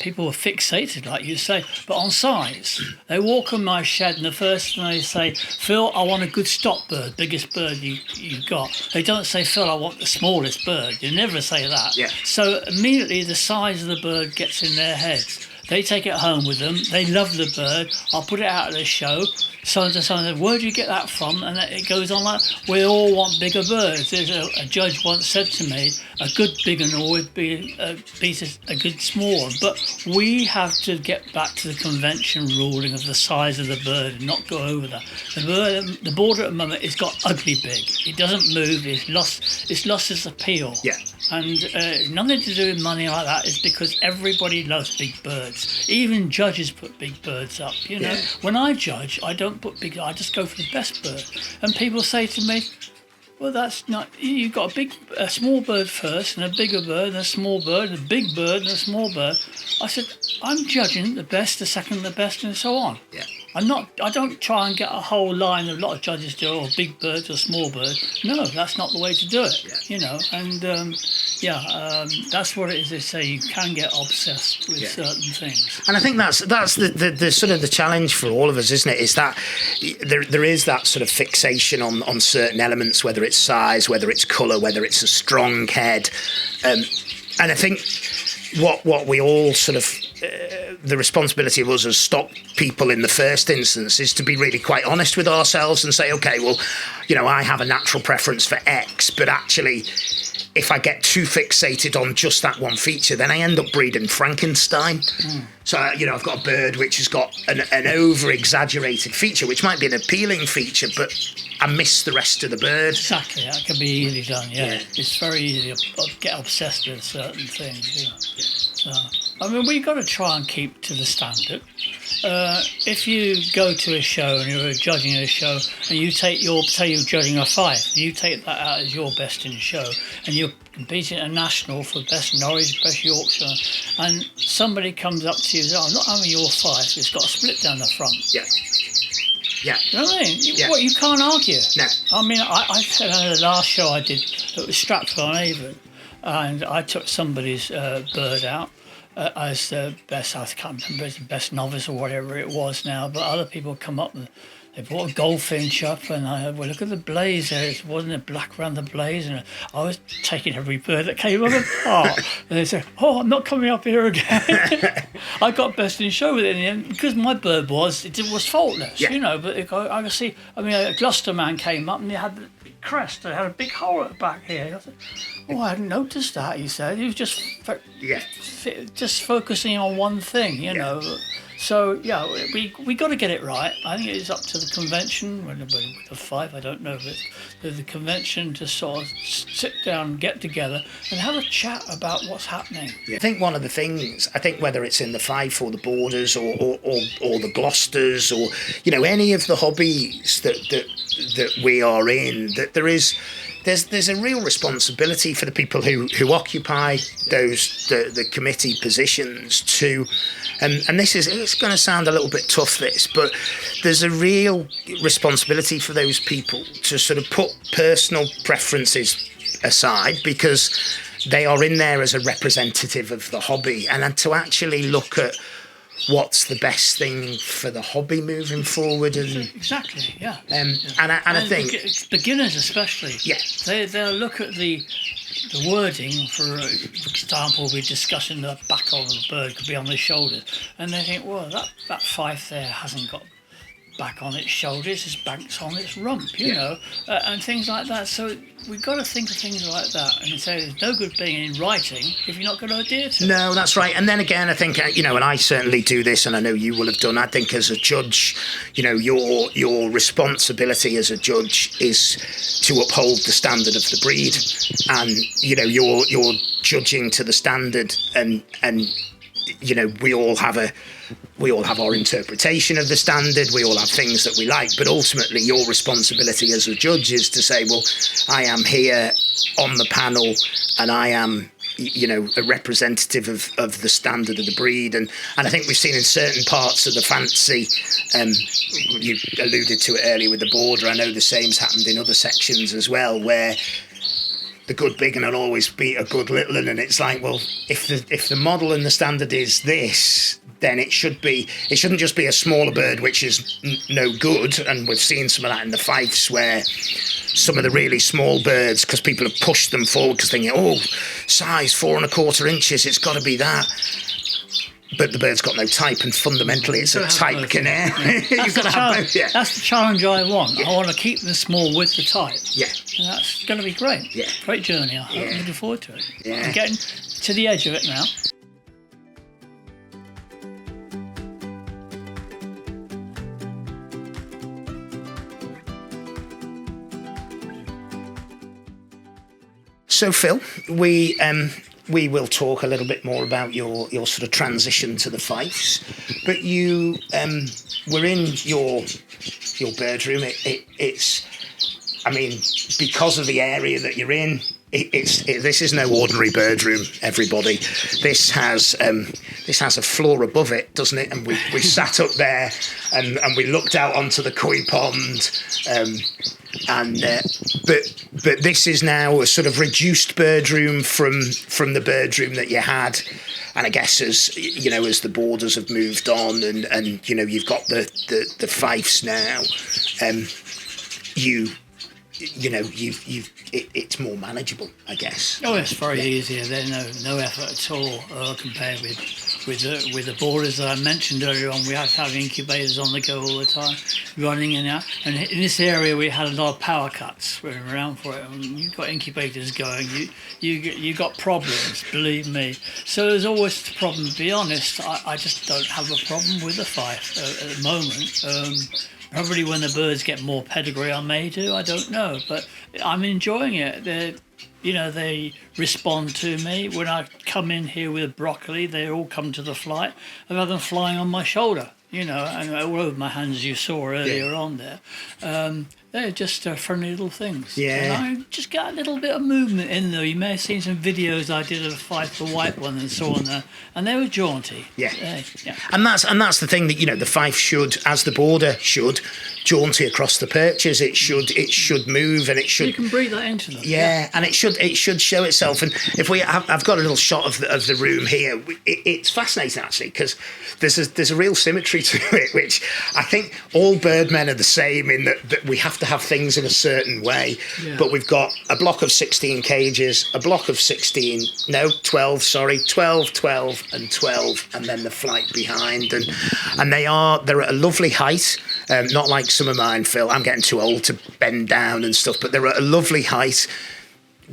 People are fixated, like you say, but on size. They walk on my shed and the first thing they say, Phil, I want a good stock bird, biggest bird you've got. They don't say, Phil, I want the smallest bird. You never say that. Yeah. So immediately the size of the bird gets in their heads. They take it home with them. They love the bird. I'll put it out at the show. So-and-so, where do you get that from? And it goes on like, we all want bigger birds. There's a judge once said to me, a good big one always beats a good small one. But we have to get back to the convention ruling of the size of the bird and not go over that. The border at the moment, it's got ugly big. It doesn't move. It's lost its appeal. Yeah. And nothing to do with money like that. It's because everybody loves big birds. Even judges put big birds up. You know, when I judge, I don't put big. I just go for the best bird. And people say to me, "Well, that's not. You've got a small bird first, and a bigger bird, and a small bird, and a big bird, and a small bird." I said, "I'm judging the best, the second, the best, and so on." Yeah. I don't try and get a whole line of a lot of judges do, or big birds or small birds. No, that's not the way to do it. Yeah. You know, and that's what it is. They say you can get obsessed with certain things. And I think that's the sort of the challenge for all of us, isn't it? Is that there is that sort of fixation on certain elements, whether it's size, whether it's colour, whether it's a strong head, and I think what we all sort of the responsibility of us as stock people in the first instance is to be really quite honest with ourselves and say, okay, well, you know, I have a natural preference for X, but actually if I get too fixated on just that one feature, then I end up breeding Frankenstein. So, you know, I've got a bird which has got an over-exaggerated feature, which might be an appealing feature, but I miss the rest of the bird. Exactly, that can be easily done, yeah. It's very easy to get obsessed with certain things, So, I mean, we've got to try and keep to the standard. If you go to a show and you're judging a show and you say you're judging a Fife, and you take that out as your best in show, and you're competing at a national for best Norwich, best Yorkshire, and somebody comes up to you and says, I'm not having your Fife, it's got a split down the front. Yeah. Yeah. You know what I mean? Yeah. What, you can't argue. No. I mean, I said the last show I did, it was Stratford-on-Avon, and I took somebody's bird out as the best, I can't remember, it's the best novice or whatever it was now, but other people come up and they brought a goldfinch up, and I said, well, look at the blaze there, it wasn't a black around the blaze, and I was taking every bird that came up apart. And they said, I'm not coming up here again. I got best in show with it in the end, because my bird was faultless, you know, but I can see, I mean, a Gloucester man came up and he had the crest, they had a big hole at the back here. I said, I hadn't noticed that, he said. He was just focusing on one thing, you know. So, we got to get it right. I think it's up to the convention, with the Fife, I don't know, but the convention to sort of sit down, get together, and have a chat about what's happening. I think one of the things, whether it's in the Fife or the Borders or the Gloucesters or, you know, any of the hobbies that we are in, that there's a real responsibility for the people who occupy the committee positions to, and it's going to sound a little bit tough, but there's a real responsibility for those people to sort of put personal preferences aside, because they are in there as a representative of the hobby, and to actually look at what's the best thing for the hobby moving forward. And exactly, yeah. And I think beginners especially, they'll look at the wording. For example, we're discussing the back of the bird could be on the shoulders, and they think, well, that Fife there hasn't got back on its shoulders, its back's on its rump, you know, and things like that. So we've got to think of things like that and say there's no good being in writing if you're not going to adhere to it. No, that's right. And then again, I think, you know, and I certainly do this, and I know you will have done, I think as a judge, you know, your responsibility as a judge is to uphold the standard of the breed, and, you know, you're judging to the standard, and you know, we all have our interpretation of the standard, we all have things that we like, but ultimately your responsibility as a judge is to say, well, I am here on the panel and I am, you know, a representative of the standard of the breed, and I think we've seen in certain parts of the fancy, you alluded to it earlier with the border, I know the same's happened in other sections as well, where the good big un will always beat a good little un, and it's like, well, if the model and the standard is this, then it shouldn't just be a smaller bird which is no good, and we've seen some of that in the Fifes where some of the really small birds, because people have pushed them forward because thinking, oh, size 4 1/4 inches, it's got to be that. But the bird's got no type, and fundamentally it's a type canary. You've got to have both, yeah. That's the challenge I want. Yeah. I want to keep them small with the type. Yeah. And that's going to be great. Yeah. Great journey. I'm looking forward to it. Yeah. I'm getting to the edge of it now. So, Phil, we will talk a little bit more about your sort of transition to the Fifes, but you were in your bird room. It's, I mean, because of the area that you're in, this is no ordinary bird room, everybody. This has a floor above it, doesn't it? And we sat up there and we looked out onto the koi pond. But this is now a sort of reduced bird room from the bird room that you had, and I guess as you know, as the borders have moved on, and you know, you've got the Fifes now, it's more manageable, I guess. Oh, it's very easy. There's no effort at all compared with the borders that I mentioned earlier on. We had to have incubators on the go all the time, running in and out. And in this area, we had a lot of power cuts running around for it. And you've got incubators going, you got problems, believe me. So there's always the problem. To be honest, I just don't have a problem with the Fife at the moment. Probably when the birds get more pedigree, I may do. I don't know, but I'm enjoying it. They respond to me. When I come in here with broccoli, they all come to the flight. I've had them flying on my shoulder, you know, and all over my hands, as you saw earlier on there. They're just friendly little things. Yeah. And I just got a little bit of movement in there. You may have seen some videos I did of a Fife, the white one, and so on there, and they were jaunty. Yeah. Yeah. And that's the thing that, you know, the Fife should, as the border should, jaunty across the perches. It should move, and it should. You can breathe that into them. Yeah, and it should show itself. And if I've got a little shot of the room here. It's fascinating actually, because there's a real symmetry to it, which I think all birdmen are the same in that we have to have things in a certain way. Yeah. But we've got a block of 16 cages, a block of 12, and 12, and then the flight behind, and they're at a lovely height. Not like some of mine, Phil. I'm getting too old to bend down and stuff, but they're at a lovely height.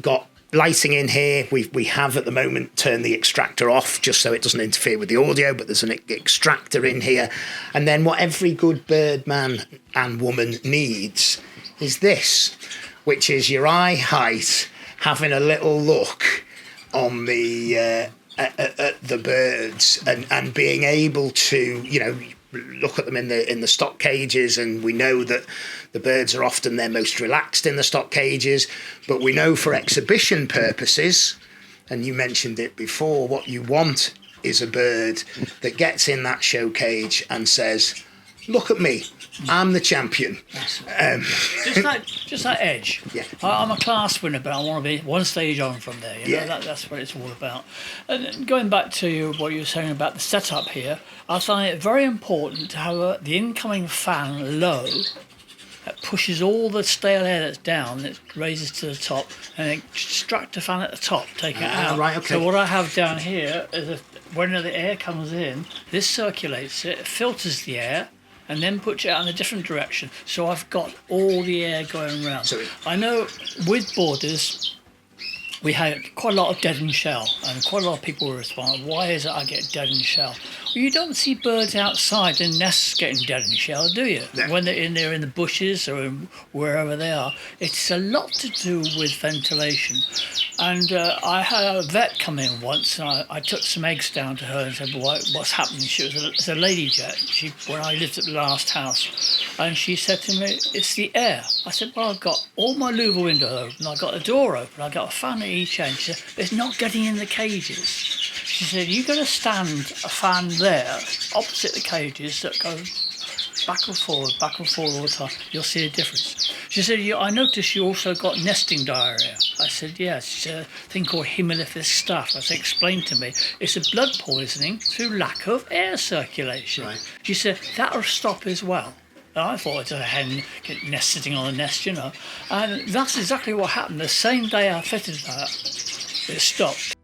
Got lighting in here. We have at the moment turned the extractor off just so it doesn't interfere with the audio, but there's an extractor in here. And then what every good bird man and woman needs is this, which is your eye height, having a little look on the at the birds, and being able to, you know, look at them in the stock cages, and we know that the birds are often their most relaxed in the stock cages, but we know for exhibition purposes, and you mentioned it before, what you want is a bird that gets in that show cage and says, look at me, I'm the champion. Just that edge. Yeah. I'm a class winner, but I want to be one stage on from there. You know, that's what it's all about. And going back to what you were saying about the setup here, I find it very important to have the incoming fan low. That pushes all the stale air that's down, it raises to the top, and extract the fan at the top, take it out. Right, okay. So what I have down here is when the air comes in, this circulates it, filters the air, and then push it out in a different direction. So I've got all the air going around. So I know with borders, we had quite a lot of dead and shell, and quite a lot of people were responding, why is it I get dead and shell? Well, you don't see birds outside in nests getting dead and shell, do you? No. When they're in there in the bushes or wherever they are. It's a lot to do with ventilation. And I had a vet come in once, and I took some eggs down to her and said, what's happening? She was a lady jet when I lived at the last house. And she said to me, it's the air. I said, well, I've got all my louver windows open, I've got the door open, I've got a fan at each end. She said, it's not getting in the cages. She said, you've got to stand a fan there, opposite the cages that go back and forward all the time. You'll see a difference. She said, I noticed you also got nesting diarrhea. I said, yes, it's a thing called hemolytic staph. I said, explain to me. It's a blood poisoning through lack of air circulation. Right. She said, that'll stop as well. And I thought it's a hen sitting on a nest, you know. And that's exactly what happened. The same day I fitted that, it stopped.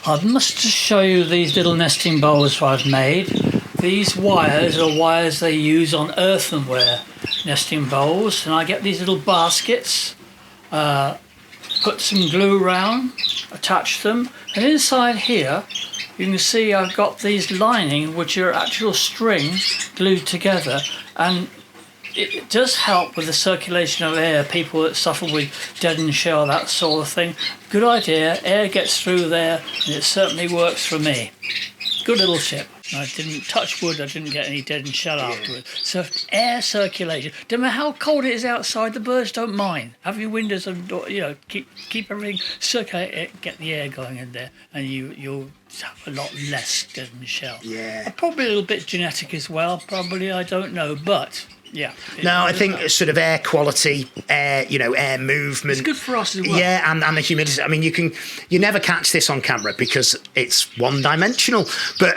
I must just show you these little nesting bowls I've made. These wires are wires they use on earthenware nesting bowls, and I get these little baskets, put some glue around, attach them, and inside here you can see I've got these lining which are actual string glued together, and it does help with the circulation of air. People that suffer with dead and shell, that sort of thing. Good idea, air gets through there, and it certainly works for me. Good little ship. I didn't touch wood, I didn't get any dead and shell afterwards. So air circulation. No matter how cold it is outside, the birds don't mind. Have your windows and door, keep everything circulate, get the air going in there, and you'll have a lot less dead and shell. Yeah. Probably a little bit genetic as well, probably, I don't know, but yeah. No, I think sort of air quality, air movement. It's good for us as well. Yeah, and the humidity. I mean, you never catch this on camera because it's one-dimensional. But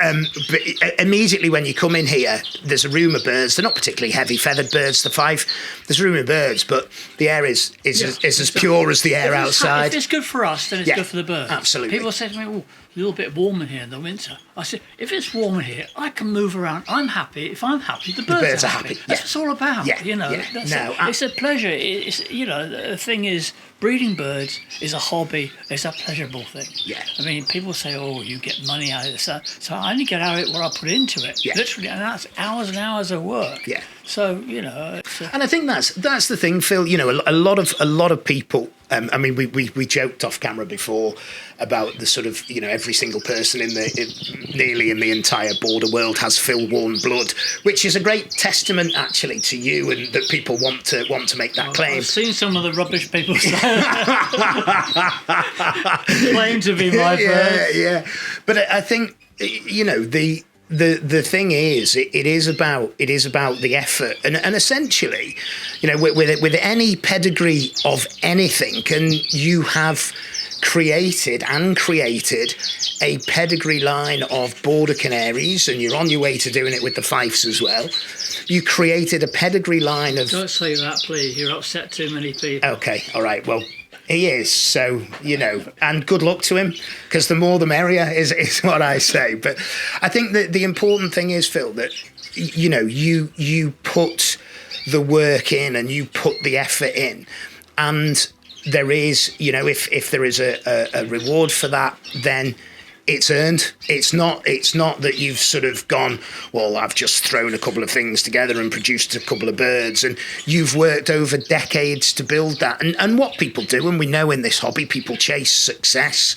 immediately when you come in here, there's a room of birds. They're not particularly heavy feathered birds. The Fife, there's a room of birds, but the air is as pure as the air outside. If it's good for us, then it's good for the birds. Absolutely. People say to me, "Oh, a little bit warm in here in the winter." I said, if it's warm in here, I can move around. I'm happy. If I'm happy, the birds are happy. That's what it's all about. Yeah, It's a pleasure. The thing is, breeding birds is a hobby. It's a pleasurable thing. Yeah. I mean, people say, "Oh, you get money out of this." So I only get out of it what I put into it. Yeah. Literally, and that's hours and hours of work. Yeah. So and I think that's the thing, Phil. A lot of people. I mean, we joked off camera before about the sort of every single person nearly in the entire border world has Phil Warne blood, which is a great testament actually to you, and that people want to make that claim. I've seen some of the rubbish people say claim to be my bird. Yeah. But I think the thing is, it is about the effort, and essentially, with any pedigree of anything, and you have created a pedigree line of border canaries, and you're on your way to doing it with the Fifes as well. You created a pedigree line of. Don't say that, please. You're upset too many people. Okay, all right. Well, he is, so and good luck to him, because the more the merrier is what I say. But I think that the important thing is, Phil, that you put the work in and you put the effort in, and there is, if there is a reward for that, then it's earned. It's not that you've sort of gone, well, I've just thrown a couple of things together and produced a couple of birds, and you've worked over decades to build that. And what people do, and we know in this hobby, people chase success.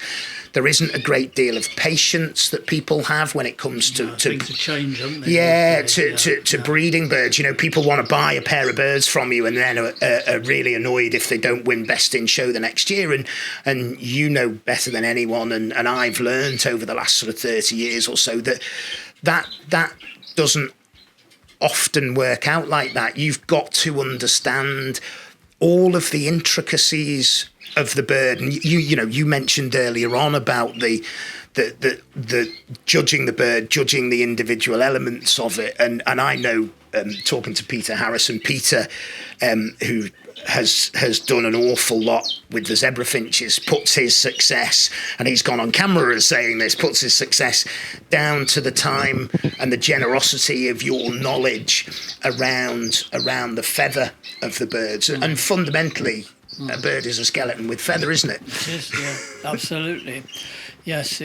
There isn't a great deal of patience that people have when it comes to things have changed, haven't they? Yeah, to breeding birds. People want to buy a pair of birds from you, and then are really annoyed if they don't win best in show the next year. And you know better than anyone, and I've learned over the last sort of 30 years or so that doesn't often work out like that. You've got to understand all of the intricacies of the bird, and you mentioned earlier on about the judging the bird, judging the individual elements of it, and I know, talking to Peter Harrison, who has done an awful lot with the zebra finches, puts his success, and he's gone on camera as saying this, puts his success down to the time and the generosity of your knowledge around the feather of the birds. And fundamentally, a bird is a skeleton with feather, isn't it? It is, yeah, absolutely. Yes,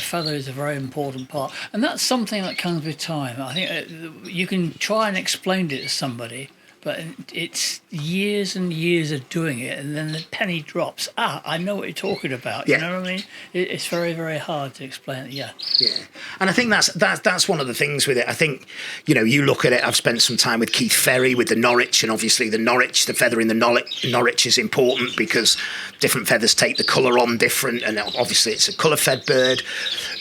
feather is a very important part, and that's something that comes with time. I think you can try and explain it to somebody, but it's years and years of doing it, and then the penny drops. I know what you're talking about. Yeah. You know what I mean? It's very, very hard to explain it. Yeah. Yeah, and I think that's one of the things with it. I think, you look at it. I've spent some time with Keith Ferry with the Norwich, and obviously the feather in the Norwich is important because different feathers take the colour on different, and obviously it's a colour-fed bird.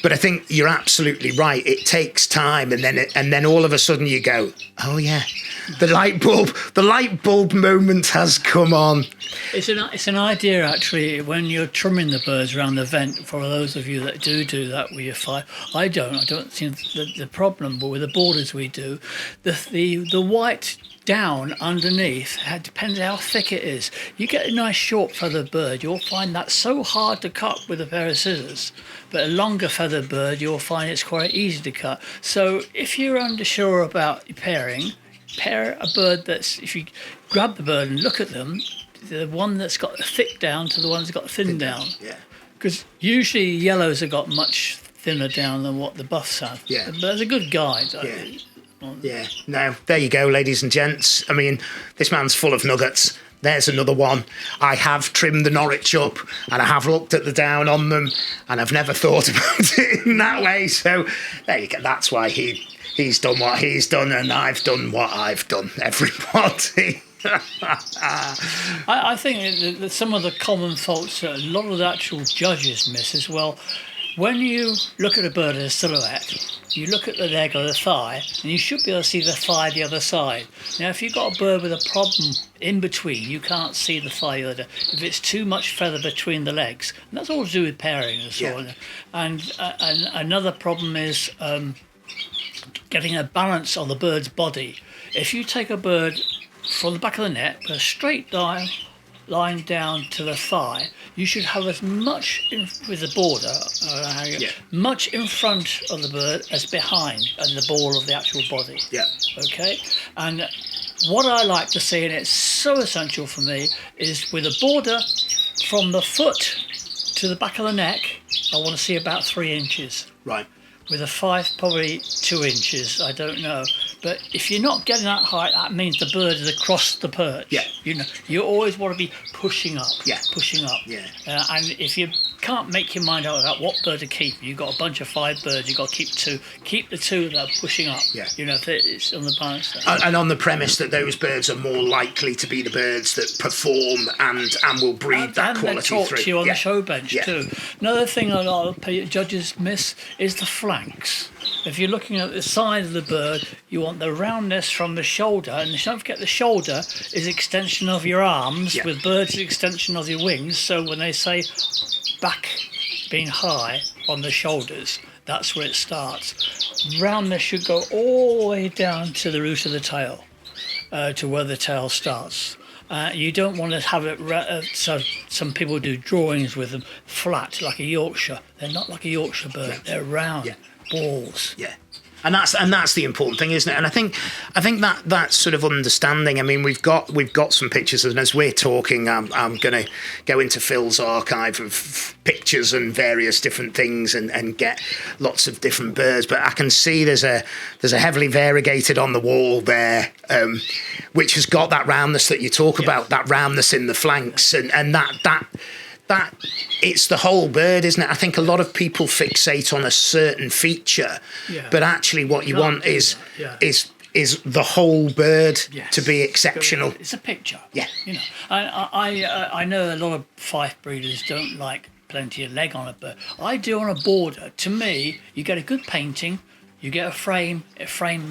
But I think you're absolutely right. It takes time, and then all of a sudden you go, oh yeah, the light bulb moment has come on. It's an idea, actually, when you're trimming the birds around the vent. For those of you that do that with your Fife, I don't think the problem, but with the borders we do, the white down underneath depends how thick it is. You get a nice short feathered bird, you'll find that so hard to cut with a pair of scissors, but a longer feathered bird, you'll find it's quite easy to cut. So if you're unsure about pairing, pair a bird if you grab the bird and look at them, the one that's got the thick down to the one that's got thin down. Yeah. Because usually yellows have got much thinner down than what the buffs have. Yeah. But there's a good guide. Yeah. Yeah. Now, there you go, ladies and gents. I mean, this man's full of nuggets. There's another one. I have trimmed the Norwich up, and I have looked at the down on them, and I've never thought about it in that way. So there you go. That's why he's done what he's done, and I've done what I've done. Everybody. I think that some of the common faults that a lot of the actual judges miss as well. When you look at a bird as a silhouette, you look at the leg or the thigh, and you should be able to see the thigh the other side. Now, if you've got a bird with a problem in between, you can't see the thigh the other. If it's too much feather between the legs, and that's all to do with pairing and so on. And another problem is getting a balance on the bird's body. If you take a bird from the back of the neck, put a straight line down to the thigh, you should have as much with the border, much in front of the bird as behind, and the ball of the actual body. Yeah. Okay. And what I like to see, and it's so essential for me, is with a border from the foot to the back of the neck, I want to see about 3 inches. Right. With a Fife, probably 2 inches, I don't know. But if you're not getting that height, that means the bird is across the perch. Yeah. You always want to be pushing up. Yeah. Pushing up. Yeah. And if you can't make your mind out about what bird to keep, you've got a bunch of 5 birds, you've got to keep 2. Keep the 2 that are pushing up. Yeah. If it's on the balance there. And on the premise that those birds are more likely to be the birds that perform and will breed that quality through. And they talk to you on the show bench too. Another thing a lot of judges miss is the flanks. If you're looking at the side of the bird, you want the roundness from the shoulder, and don't forget the shoulder is extension of your arms, with birds extension of your wings. So when they say back being high on the shoulders, that's where it starts. Roundness should go all the way down to the root of the tail, to where the tail starts. You don't want to have it, so some people do drawings with them flat, like a Yorkshire. They're not like a Yorkshire bird, they're round. Balls. Yeah. And that's the important thing, isn't it? And I think that sort of understanding. I mean, we've got some pictures, and as we're talking, I'm going to go into Phil's archive of pictures and various different things and get lots of different birds. But I can see there's a heavily variegated on the wall there, which has got that roundness that you talk about, that roundness in the flanks, and that it's the whole bird, isn't it? I think a lot of people fixate on a certain feature, but actually what you want is the whole bird to be exceptional. It's a picture. Yeah. I know a lot of Fife breeders don't like plenty of leg on a bird. I do on a border. To me, you get a good painting, You get a frame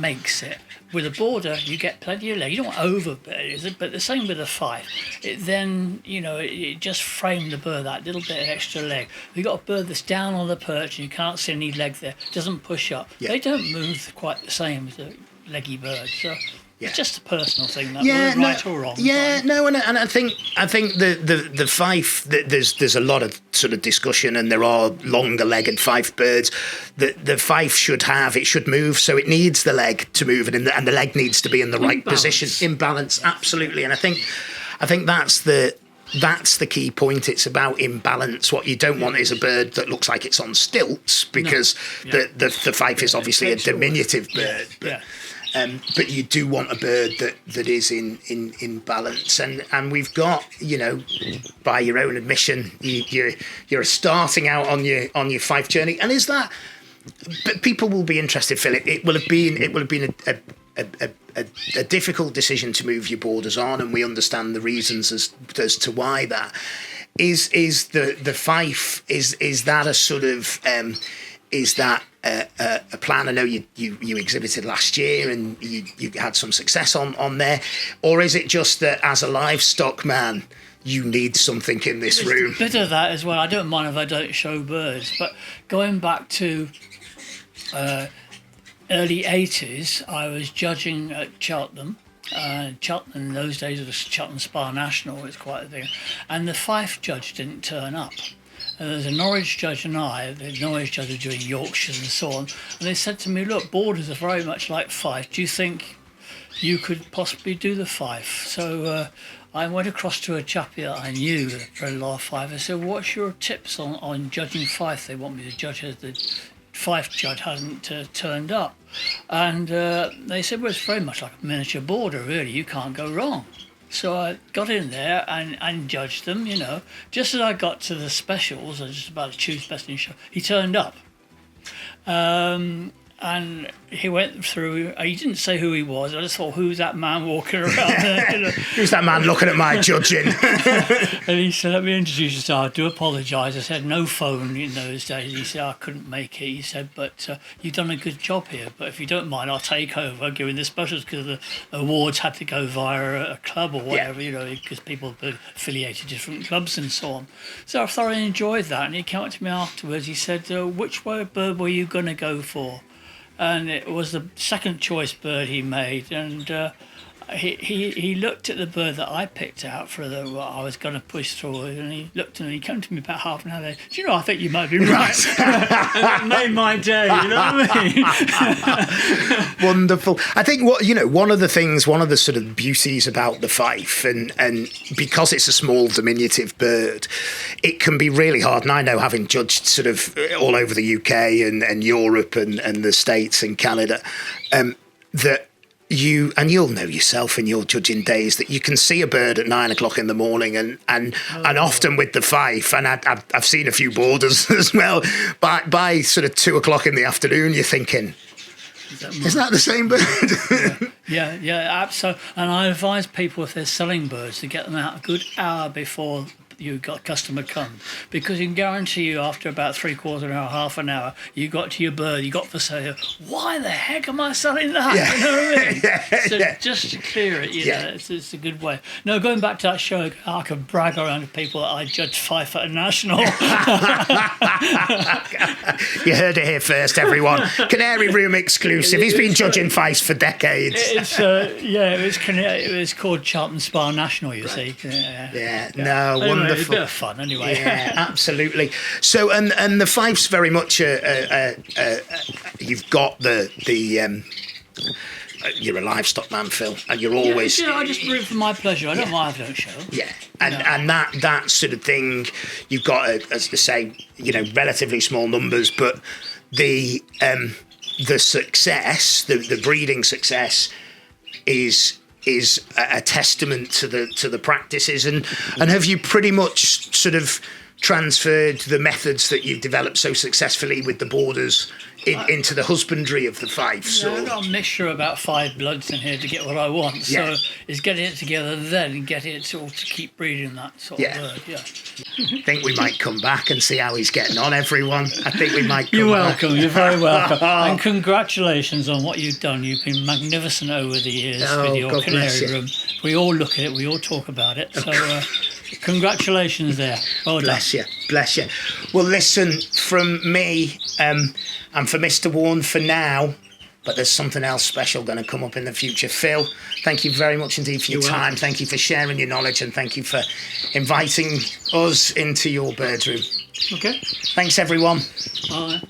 makes it. With a border, you get plenty of leg. You don't want overbird, is it? But the same with a Fife. It then, it just framed the bird, that little bit of extra leg. If you've got a bird that's down on the perch and you can't see any leg there, doesn't push up. Yeah. They don't move quite the same as a leggy bird. So it's just a personal thing, that right or wrong. Yeah, no, and I think the Fife, there's a lot of sort of discussion, and there are longer-legged Fife birds. The Fife should move, so it needs the leg to move, and the leg needs to be in the right position, in balance, absolutely. And I think that's the key point. It's about imbalance. What you don't want is a bird that looks like it's on stilts, because the Fife is obviously a diminutive bird. But you do want a bird that is in balance, and we've got, by your own admission, you're starting out on your Fife journey, and is that? But people will be interested, Philip. It will have been a difficult decision to move your borders on, and we understand the reasons as to why that is. The Fife is that a sort of is that a plan? I know you exhibited last year and you had some success on there, or is it just that as a livestock man you need something in this room? A bit of that as well. I don't mind if I don't show birds, but going back to early 80s, I was judging at Cheltenham. Cheltenham in those days was Cheltenham Spa National, it's quite a thing, and the Fife judge didn't turn up. There's a Norwich judge and the Norwich judge was doing Yorkshire and so on, and they said to me, look, borders are very much like Fife. Do you think you could possibly do the Fife? So I went across to a chappie that I knew for a lot of Fife. I said, what's your tips on judging Fife? They want me to judge as the Fife judge hasn't turned up. And they said, well, it's very much like a miniature border, really. You can't go wrong. So I got in there and judged them, Just as I got to the specials, I was just about to choose best in show, he turned up. And he went through, he didn't say who he was. I just thought, who's that man walking around? Who's that man looking at my judging? And he said, let me introduce yourself. I do apologise. I said, no phone in those days. He said, I couldn't make it. He said, but you've done a good job here. But if you don't mind, I'll take over giving the specials, because the awards had to go via a club or whatever, because people were affiliated to different clubs and so on. So I thoroughly enjoyed that. And he came up to me afterwards. He said, which bird were you going to go for? And it was the second choice bird he made, and he looked at the bird that I picked out for what I was going to push forward, and he looked and he came to me about half an hour later. Do you know, I think you might be right. And that made my day, you know what I mean? Wonderful. I think one of the sort of beauties about the Fife, and because it's a small diminutive bird, it can be really hard. And I know, having judged sort of all over the UK and Europe and the States and Canada, that you'll know yourself in your judging days that you can see a bird at 9 o'clock in the morning, and often with the Fife, and I've seen a few borders as well, by sort of 2 o'clock in the afternoon, you're thinking, isn't that the same bird? Yeah, absolutely. And I advise people, if they're selling birds, to get them out a good hour before you got customer come, because you can guarantee you after about 3/4 hour, half an hour, you got to your bird, you got for sale. Why the heck am I selling that? Yeah. You know what I mean? So just to clear it, it's a good way. No, going back to that show, I could brag around to people that I judged Fife at a national. You heard it here first, everyone. Canary Room exclusive. He's been judging Fife for decades. It was called Cheltenham Spa National, you see. No, anyway, wonderful. It's a bit of fun, anyway. Yeah, absolutely. So, and the Fife's very much you've got the you're a livestock man, Phil, and you're always. I just root for my pleasure. I don't mind if I don't show. Yeah, and that sort of thing, you've got, as they say, relatively small numbers, but the success, the breeding success, is a testament to the practices, and have you pretty much sort of transferred the methods that you've developed so successfully with the borders into the husbandry of the Fifes. I've got a mixture of about 5 bloods in here to get what I want. Yeah. So it's getting it together then and getting it to keep breeding that sort of bird. Yeah. I think we might come back and see how he's getting on, everyone. I think we might come You're back. welcome. You're very welcome. And congratulations on what you've done. You've been magnificent over the years with your God bless canary you. room. We all look at it. We all talk about it. So congratulations there. Well done. Bless you, bless you. Well, listen, from me and for Mr. Warne for now, but there's something else special going to come up in the future. Phil, thank you very much indeed for your time. welcome. Thank you for sharing your knowledge, and thank you for inviting us into your bird room. Okay. Thanks, everyone. Bye.